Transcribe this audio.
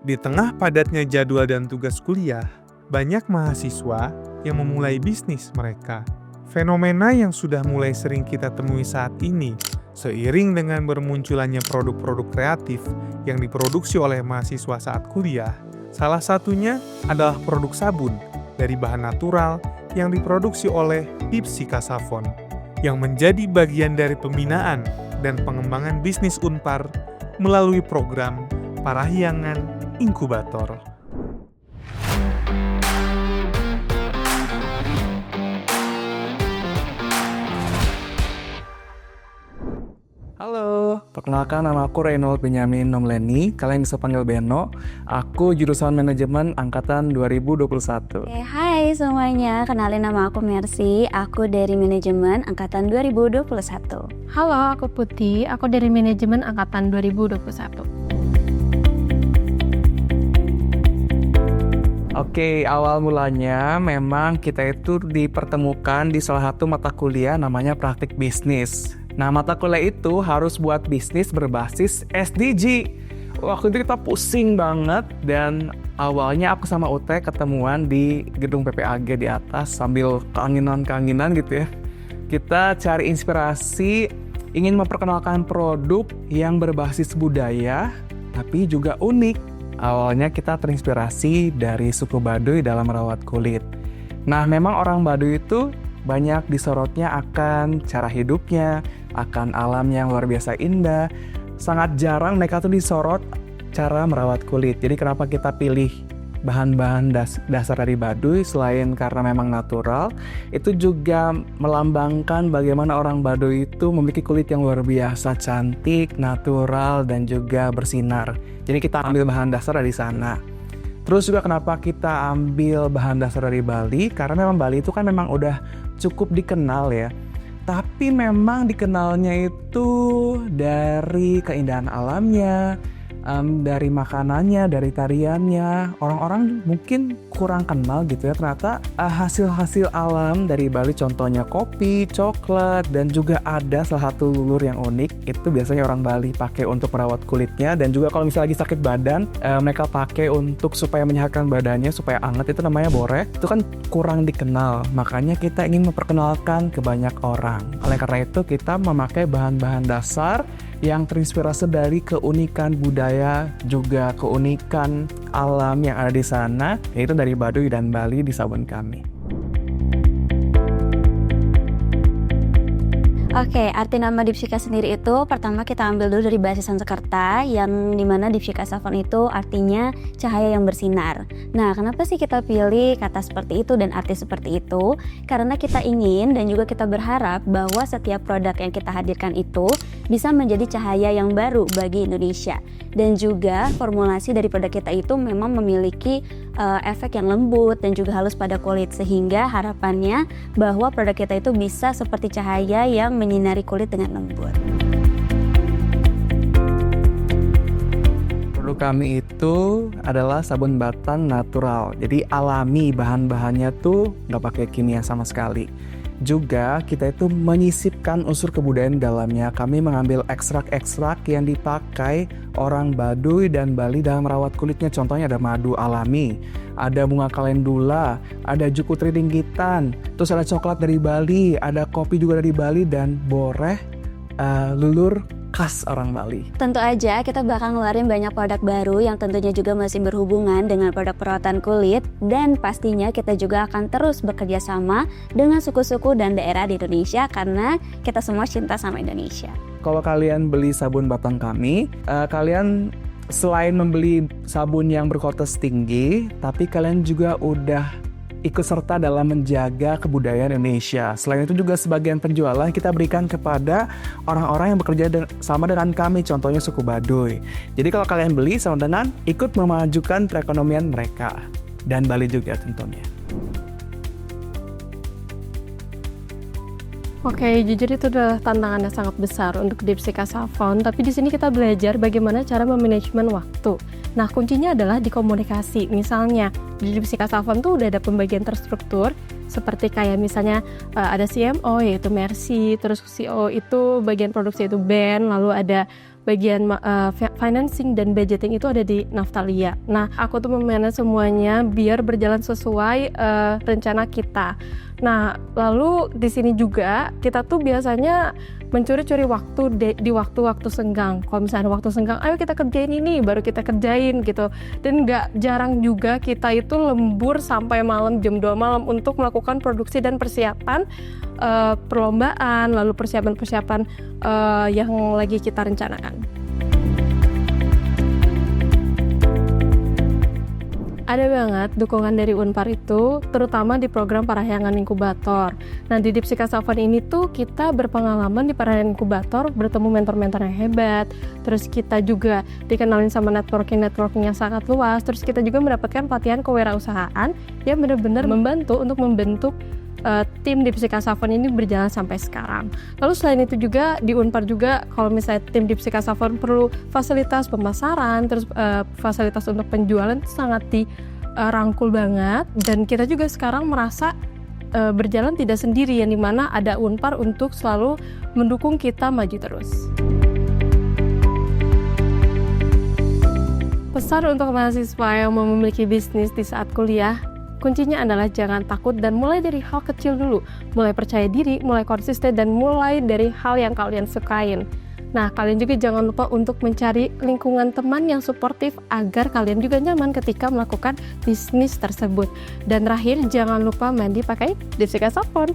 Di tengah padatnya jadwal dan tugas kuliah, banyak mahasiswa yang memulai bisnis mereka. Fenomena yang sudah mulai sering kita temui saat ini, seiring dengan bermunculannya produk-produk kreatif yang diproduksi oleh mahasiswa saat kuliah, salah satunya adalah produk sabun dari bahan natural yang diproduksi oleh Dipsika Savon, yang menjadi bagian dari pembinaan dan pengembangan bisnis Unpar melalui program Parahyangan Inkubator. Halo, perkenalkan nama aku Reynold Benyamin Nomleni, kalian bisa panggil Beno. Aku jurusan manajemen angkatan 2021. Hai semuanya, kenalin nama aku Mercy, aku dari manajemen angkatan 2021. Halo, aku Putih, aku dari manajemen angkatan 2021. Oke, awal mulanya memang kita itu dipertemukan di salah satu mata kuliah namanya praktik bisnis. Nah, mata kuliah itu harus buat bisnis berbasis SDG. Waktu itu kita pusing banget dan awalnya aku sama Ute ketemuan di gedung PPAG di atas sambil keanginan gitu ya. Kita cari inspirasi, ingin memperkenalkan produk yang berbasis budaya tapi juga unik. Awalnya kita terinspirasi dari suku Baduy dalam merawat kulit. Nah, memang orang Baduy itu banyak disorotnya akan cara hidupnya, akan alam yang luar biasa indah. Sangat jarang mereka tuh disorot cara merawat kulit. Jadi kenapa kita pilih bahan-bahan dasar dari Baduy selain karena memang natural, itu juga melambangkan bagaimana orang Baduy itu memiliki kulit yang luar biasa cantik, natural, dan juga bersinar. Jadi kita ambil bahan dasar dari sana. Terus juga kenapa kita ambil bahan dasar dari Bali, karena memang Bali itu kan memang udah cukup dikenal ya. Tapi memang dikenalnya itu dari keindahan alamnya, dari makanannya, dari tariannya. Orang-orang mungkin kurang kenal gitu ya, ternyata hasil-hasil alam dari Bali, contohnya kopi, coklat, dan juga ada salah satu lulur yang unik. Itu biasanya orang Bali pakai untuk merawat kulitnya, dan juga kalau misalnya lagi sakit badan, mereka pakai untuk supaya menyehatkan badannya, supaya hangat, itu namanya boreh. Itu kan kurang dikenal, makanya kita ingin memperkenalkan ke banyak orang. Oleh karena itu kita memakai bahan-bahan dasar yang terinspirasi dari keunikan budaya, juga keunikan alam yang ada di sana, yaitu dari Baduy dan Bali di sabun kami. Oke, arti nama Dipsika sendiri itu pertama kita ambil dulu dari bahasa Sanskerta yang dimana Dipsika Savon itu artinya cahaya yang bersinar. Nah, kenapa sih kita pilih kata seperti itu dan arti seperti itu? Karena kita ingin dan juga kita berharap bahwa setiap produk yang kita hadirkan itu bisa menjadi cahaya yang baru bagi Indonesia. Dan juga formulasi dari produk kita itu memang memiliki efek yang lembut dan juga halus pada kulit, sehingga harapannya bahwa produk kita itu bisa seperti cahaya yang menyinari kulit dengan lembut. Produk kami itu adalah sabun batan natural, jadi alami, bahan-bahannya tuh nggak pakai kimia sama sekali. Juga kita itu menyisipkan unsur kebudayaan dalamnya. Kami mengambil ekstrak-ekstrak yang dipakai orang Baduy dan Bali dalam merawat kulitnya. Contohnya ada madu alami, ada bunga kalendula, ada juku tridinggitan, terus ada coklat dari Bali, ada kopi juga dari Bali, dan boreh lulur khas orang Bali. Tentu aja kita bakal ngeluarin banyak produk baru yang tentunya juga masih berhubungan dengan produk perawatan kulit, dan pastinya kita juga akan terus bekerja sama dengan suku-suku dan daerah di Indonesia karena kita semua cinta sama Indonesia. Kalau kalian beli sabun batan kami, kalian selain membeli sabun yang berkualitas tinggi, tapi kalian juga udah ikut serta dalam menjaga kebudayaan Indonesia. Selain itu juga sebagian penjualan kita berikan kepada orang-orang yang bekerja sama dengan kami, contohnya suku Baduy. Jadi kalau kalian beli sama dengan ikut memajukan perekonomian mereka, dan Bali juga tentunya. Oke, jujur itu adalah tantangan yang sangat besar untuk Dipsika Savon, tapi di sini kita belajar bagaimana cara memanajemen waktu. Nah, kuncinya adalah di komunikasi. Misalnya, di Dipsika Savon tuh udah ada pembagian terstruktur, seperti kayak misalnya ada CMO yaitu Mercy, terus CO itu bagian produksi itu Ben, lalu ada bagian financing dan budgeting itu ada di Naftalia. Nah, aku tuh memanage semuanya biar berjalan sesuai rencana kita. Nah, lalu di sini juga kita tuh biasanya mencuri-curi waktu di waktu-waktu senggang. Kalau misalnya waktu senggang, ayo kita kerjain ini, baru kita kerjain gitu. Dan nggak jarang juga kita itu lembur sampai malam jam 2 malam untuk melakukan produksi dan persiapan perlombaan, lalu persiapan-persiapan yang lagi kita rencanakan. Ada banget dukungan dari Unpar itu, terutama di program Parahyangan Inkubator. Nah, di Dipsika Savon ini tuh kita berpengalaman di Parahyangan Inkubator, bertemu mentor-mentor yang hebat, terus kita juga dikenalin sama networking yang sangat luas, terus kita juga mendapatkan pelatihan kewirausahaan yang benar-benar membantu untuk membentuk tim Dipsika Savon ini berjalan sampai sekarang. Lalu selain itu juga di Unpar juga kalau misalnya tim Dipsika Savon perlu fasilitas pemasaran, terus fasilitas untuk penjualan itu sangat dirangkul banget, dan kita juga sekarang merasa berjalan tidak sendiri, yang dimana ada Unpar untuk selalu mendukung kita maju terus. Pesan untuk mahasiswa yang mau memiliki bisnis di saat kuliah, kuncinya adalah jangan takut dan mulai dari hal kecil dulu. Mulai percaya diri, mulai konsisten, dan mulai dari hal yang kalian sukain. Nah, kalian juga jangan lupa untuk mencari lingkungan teman yang suportif agar kalian juga nyaman ketika melakukan bisnis tersebut. Dan terakhir, jangan lupa mandi pakai Dipsika Savon.